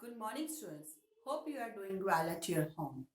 Good morning, students. Hope you are doing well at your home.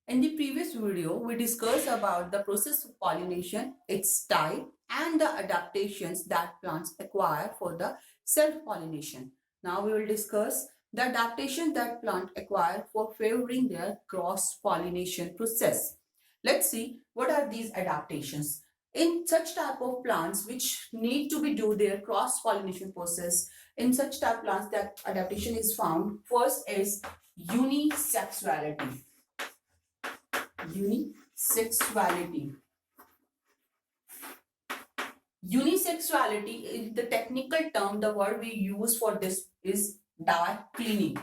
In the previous video, we discussed about the process of pollination, its type, and the adaptations that plants acquire for the self-pollination. Now we will discuss the adaptation that plants acquire for favoring their cross-pollination process. Let's see what are these adaptations. In such type of plants which need to be do their cross-pollination process, in such type plants that adaptation is found, first is unisexuality. Unisexuality. Unisexuality is the technical term. The word we use for this is Dicliny.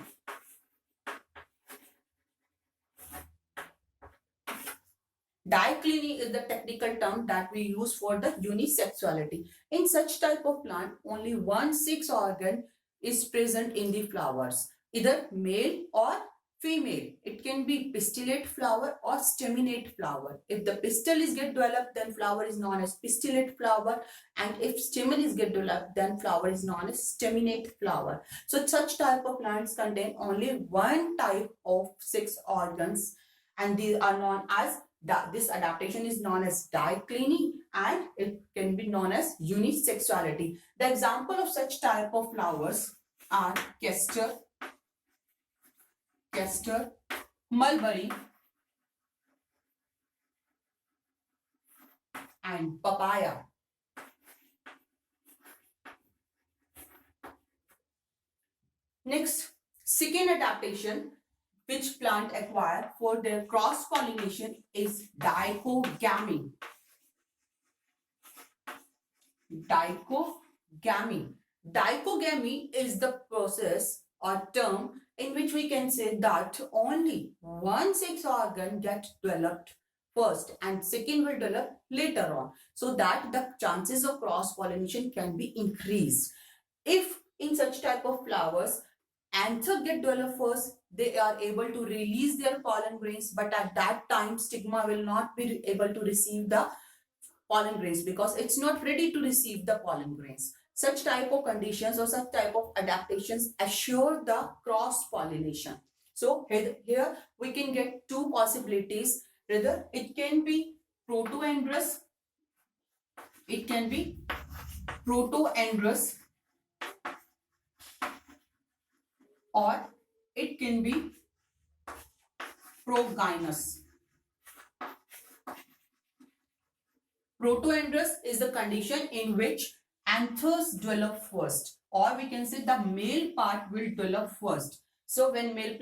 Dicliny is the technical term that we use for the unisexuality. In such type of plant, only one sex organ is present in the flowers, either male or female. It can be pistillate flower or staminate flower. If the pistil is get developed, then flower is known as pistillate flower, and if stamen is get developed, then flower is known as staminate flower. So such type of plants contain only one type of sex organs, and these are known as this adaptation is known as dicliny, and it can be known as unisexuality. The example of such type of flowers are castor, mulberry, and papaya. Next, second adaptation which plant acquire for their cross-pollination is dichogamy. Dichogamy. Dichogamy is the process or term in which we can say that only one sex organ gets developed first and second will develop later on, so that the chances of cross-pollination can be increased. If in such type of flowers, anther get developed first, they are able to release their pollen grains, but at that time stigma will not be able to receive the pollen grains because it's not ready to receive the pollen grains. Such type of conditions or such type of adaptations assure the cross pollination. So here we can get two possibilities. Either it can be proto-androus, or it can be progynous. Proto-androus is the condition in which anthers develop first, or we can say the male part will develop first. So when male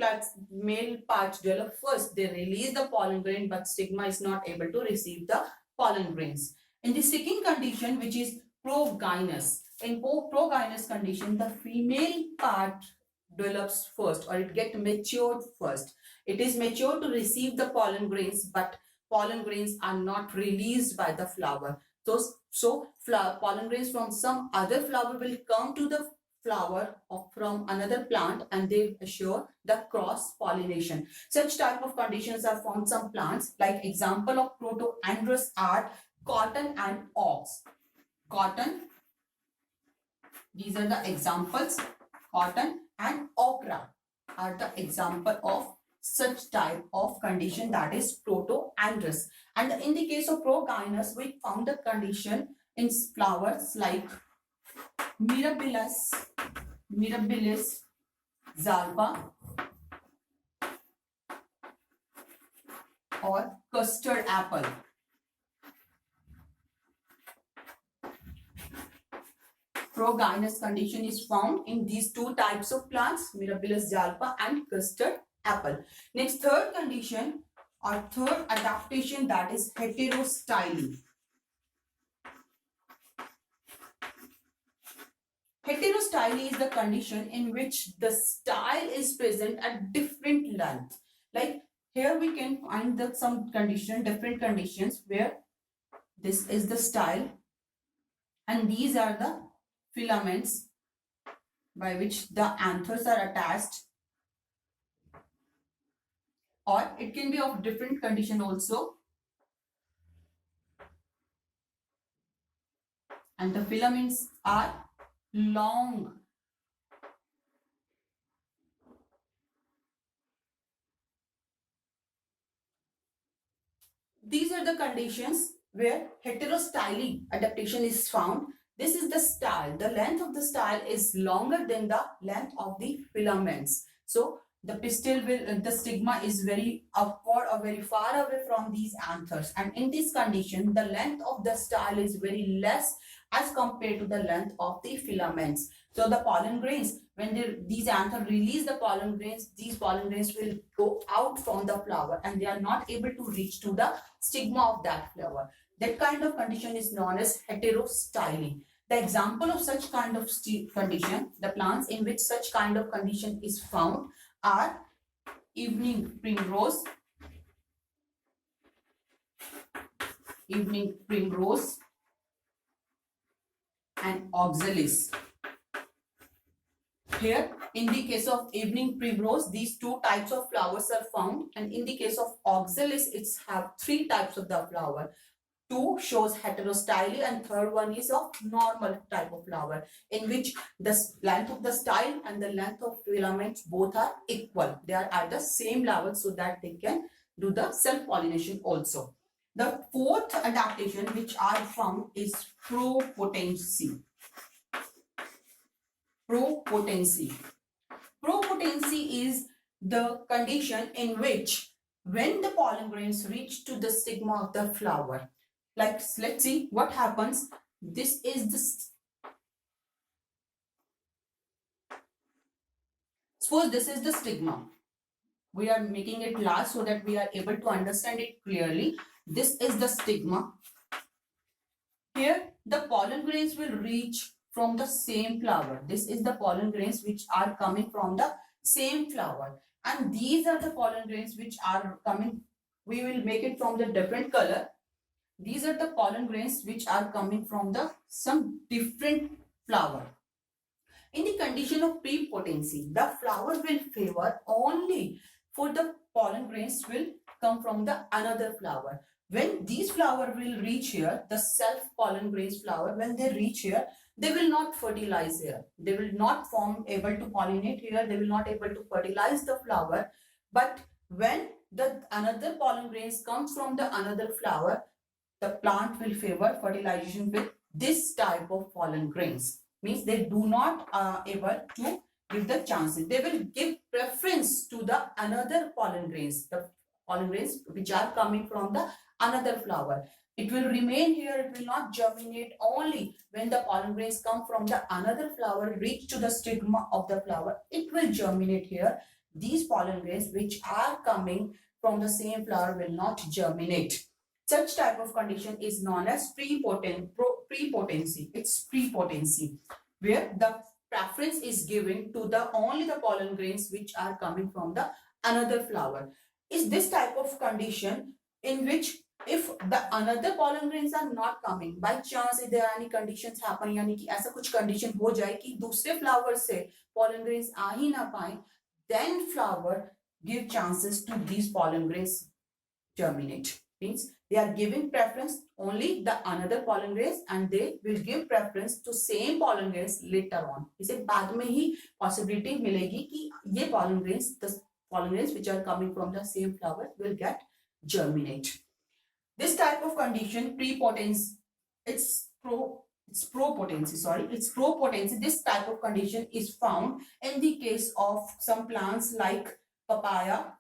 parts develop first, they release the pollen grain, but stigma is not able to receive the pollen grains. In the second condition, which is progynous, in progynous condition, the female part develops first, or it gets matured first. It is mature to receive the pollen grains, but pollen grains are not released by the flower. So pollen grains from some other flower will come to the flower from another plant, and they assure the cross pollination. Such type of conditions are found some plants. Like example of proto-androus are cotton and ox. These are the examples. Cotton and okra are the example of such type of condition, that is proto-androus. And in the case of progynous, we found the condition in flowers like Mirabilis zalpa, or custard apple. Progynous condition is found in these two types of plants, Mirabilis zalpa and custard apple. Next, third condition or third adaptation, that is heterostyle. Heterostyle is the condition in which the style is present at different length. Like here we can find some different conditions where this is the style and these are the filaments by which the anthers are attached, or it can be of different condition also, and the filaments are long. these are the conditions where heterostyly adaptation is found. This is the style. The length of the style is longer than the length of the filaments. So the pistil will, the stigma is very upward or very far away from these anthers. And in this condition, the length of the style is very less as compared to the length of the filaments. So the pollen grains, when these anthers release the pollen grains, these pollen grains will go out from the flower and they are not able to reach to the stigma of that flower. That kind of condition is known as heterostyly. The example of such kind of condition, the plants in which such kind of condition is found are evening primrose, and oxalis. Here, in the case of evening primrose, these two types of flowers are found, and in the case of oxalis, it's have three types of the flower. Two shows heterostyly and third one is of normal type of flower, in which the length of the style and the length of filaments both are equal. They are at the same level so that they can do the self-pollination also. The fourth adaptation which I found is propotency. Propotency is the condition in which when the pollen grains reach to the stigma of the flower, like let's see what happens. This is the, suppose this is the stigma. We are making it large so that we are able to understand it clearly. This is the stigma. Here the pollen grains will reach from the same flower. This is the pollen grains which are coming from the same flower, and these are the pollen grains which are coming. We will make it from the different color. These are the pollen grains which are coming from the some different flower. In the condition of prepotency, the flower will favor only for the pollen grains will come from the another flower. When these flower will reach here, the self pollen grains flower, when they reach here, they will not fertilize here. They will not form able to pollinate here. They will not able to fertilize the flower. But when the another pollen grains comes from the another flower, the plant will favor fertilization with this type of pollen grains. Means they do not able to give the chances. They will give preference to the another pollen grains, the pollen grains which are coming from the another flower. It will remain here. It will not germinate only when the pollen grains come from the another flower, reach to the stigma of the flower. It will germinate here. These pollen grains which are coming from the same flower will not germinate. Such type of condition is known as prepotency. It's prepotency, where the preference is given to the only the pollen grains which are coming from the another flower. Is this type of condition in which if the another pollen grains are not coming, by chance if there are any conditions happen, यानी कि ऐसा कुछ condition हो जाए कि दूसरे flower से pollen grains आ ही ना पाए, then flower give chances to these pollen grains germinate. Means they are giving preference only the another pollen grains and they will give preference to same pollen grains later on. इसे बाद में ही possibility मिलेगी कि ये pollen grains, the pollen grains which are coming from the same flower will get germinate. This type of condition, prepotency, it's propotency. This type of condition is found in the case of some plants like papaya.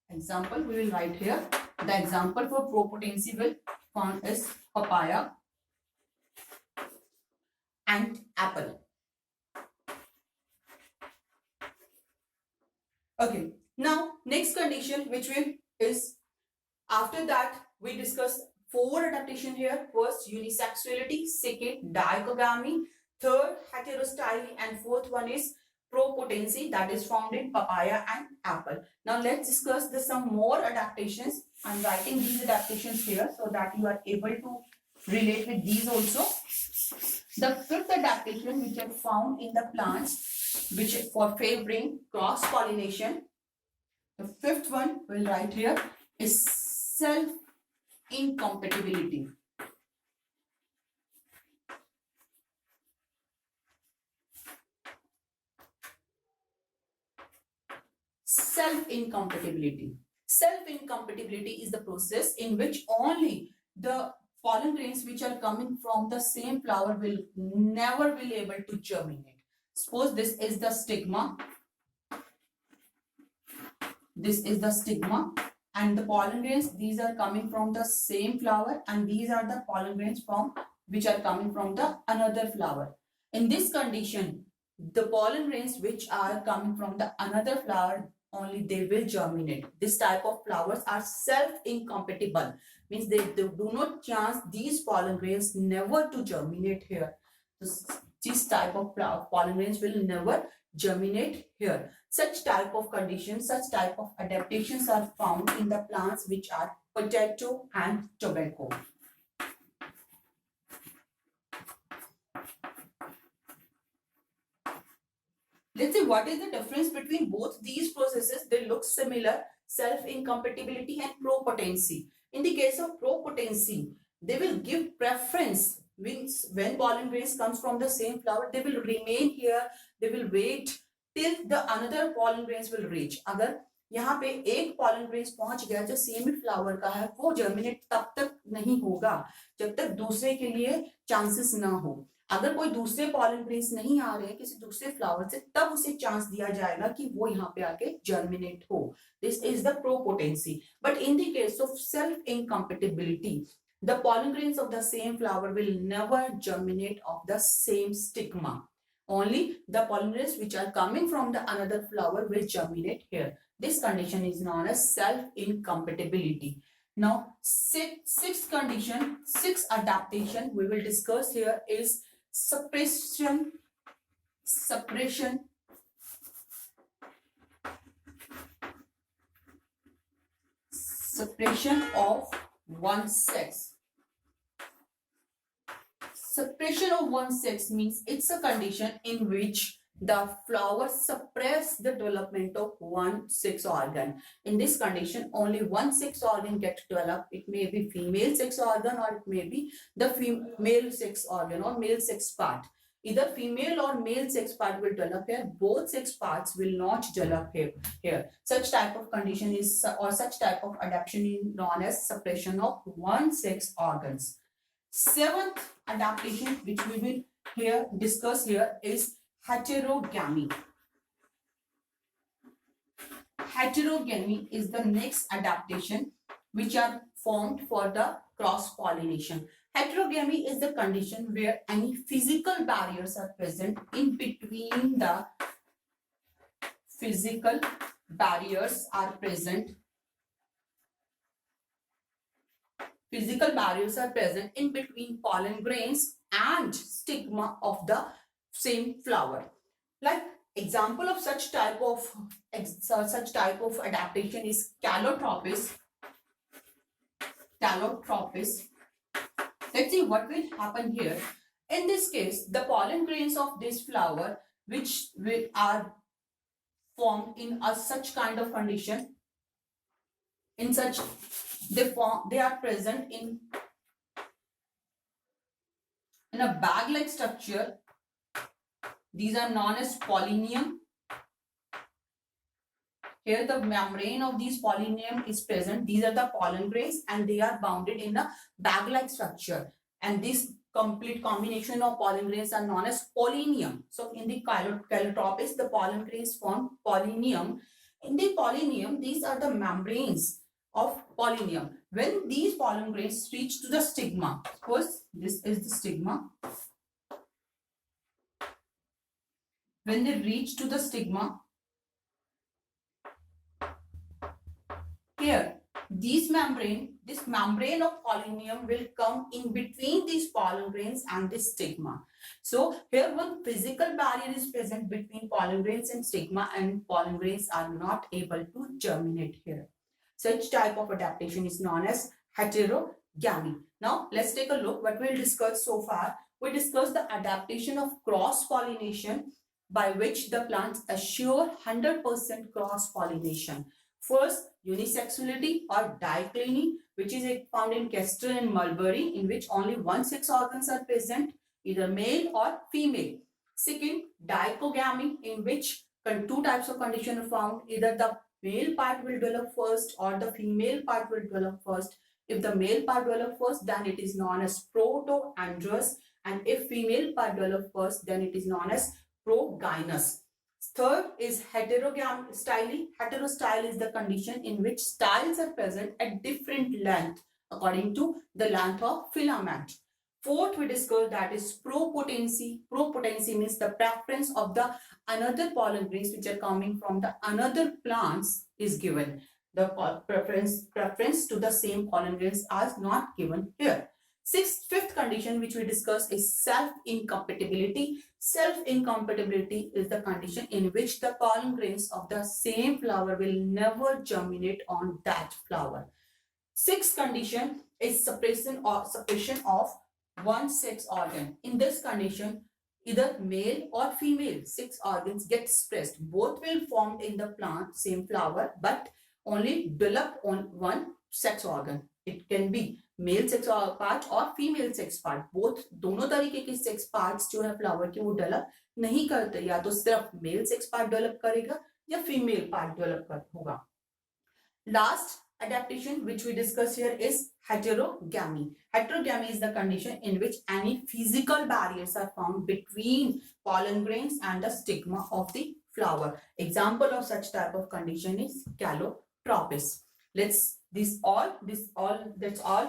Example we will write here. The example for propotency will found is papaya and apple. Okay. Now next condition which will is, after that we discuss 4 adaptation here. First unisexuality, second dichogamy, third heterostyle, and fourth one is propotency, that is found in papaya and apple. Now let's discuss some more adaptations. I'm writing these adaptations here so that you are able to relate with these also. The fifth adaptation which are found in the plants which for favoring cross pollination, the fifth one we'll write here is self incompatibility. Self incompatibility. Self-incompatibility is the process in which only the pollen grains which are coming from the same flower will never be able to germinate. Suppose this is the stigma. This is the stigma, and the pollen grains, these are coming from the same flower, and these are the pollen grains from which are coming from the another flower. In this condition, the pollen grains which are coming from the another flower, only they will germinate. This type of flowers are self-incompatible, means they do not chance these pollen grains never to germinate here. This type of pollen grains will never germinate here. Such type of conditions, such type of adaptations are found in the plants which are potato and tobacco. Let's see what is the difference between both these processes. They look similar, self-incompatibility and propotency. In the case of propotency, they will give preference, means when pollen grains comes from the same flower, they will remain here, they will wait till the another pollen grains will reach. अगर यहाँ पे एक pollen grains पहुंच गया जो same flower का है, वो जर्मिनेट तब तक नहीं होगा जब तक दूसरे के लिए चांसेस ना हो. अगर कोई दूसरे pollen grains नहीं आ रहे हैं किसी दूसरे फ्लावर से, तब उसे चांस दिया जाएगा कि वो यहाँ पे आके जर्मिनेट हो. This is the propotency. But in the case of self-incompatibility, the pollen grains of the same flower will never germinate of the same stigma. Only the pollen grains which are coming from the another flower will germinate here. This condition is known as self-incompatibility. Now, sixth condition, sixth adaptation we will discuss here is suppression of one sex. Suppression of one sex means it's a condition in which the flower suppress the development of one sex organ. In this condition, only one sex organ gets developed. It may be female sex organ or it may be the male sex organ or male sex part. Either female or male sex part will develop here. Both sex parts will not develop here. Such type of condition is, or such type of adaptation is known as suppression of one sex organs. Seventh adaptation which we will discuss here is heterogamy. Heterogamy is the next adaptation which are formed for the cross-pollination. Heterogamy is the condition where any physical barriers are present in between the physical barriers are present in between pollen grains and stigma of the same flower. Like example of such type of adaptation is calotropis. Let's see what will happen here. In this case, the pollen grains of this flower which are formed in such kind of condition, they are present in a bag-like structure. These are known as pollinium. Here the membrane of these pollinium is present. These are the pollen grains and they are bounded in a bag-like structure. And this complete combination of pollen grains are known as pollinium. So in the calotropis, the pollen grains form pollinium. In the pollinium, these are the membranes of pollinium. When these pollen grains reach to the stigma, suppose this is the stigma. When they reach to the stigma, here this membrane of pollinium will come in between these pollen grains and this stigma. So here one physical barrier is present between pollen grains and stigma, and pollen grains are not able to germinate here. Such type of adaptation is known as heterogamy. Now let's take a look what we'll discuss so far. We discussed the adaptation of cross-pollination by which the plants assure 100% cross-pollination. First, unisexuality or dicliny, which is found in kestrel and mulberry, in which only one sex organs are present, either male or female. Second, dichogamy, in which two types of condition are found, either the male part will develop first or the female part will develop first. If the male part develop first, then it is known as proto-androus, and if female part develop first, then it is known as progynous. Third is heterostyle. Heterostyle is the condition in which styles are present at different length according to the length of filament. Fourth, we discussed that is propotency. Propotency means the preference of the another pollen grains which are coming from the another plants is given. The preference to the same pollen grains are not given here. Fifth condition which we discussed is self-incompatibility. Self-incompatibility is the condition in which the pollen grains of the same flower will never germinate on that flower. Sixth condition is suppression of one sex organ. In this condition, either male or female sex organs get suppressed. Both will form in the plant, same flower, but only develop on one sex organ. It can be male sex part और female sex part, both दोनों तरीके के sex parts जो है flower के वो develop नहीं करते, या तो सिर्फ मेल सेक्स पार्ट डेवलप करेगा या फीमेल पार्ट डेवलप होगा. Last adaptation which we discuss here is heterogamy. Heterogamy is the condition in which any physical barriers are found between pollen grains and the stigma of the flower. Example of such type of condition is calotropis. That's all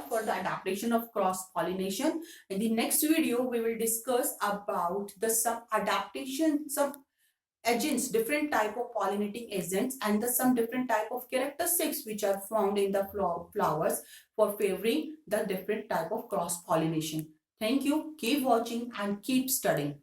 for the adaptation of cross pollination. In the next video we will discuss about the some agents, different type of pollinating agents, and some different type of characteristics which are found in the flowers for favoring the different type of cross pollination. Thank you. Keep watching and keep studying.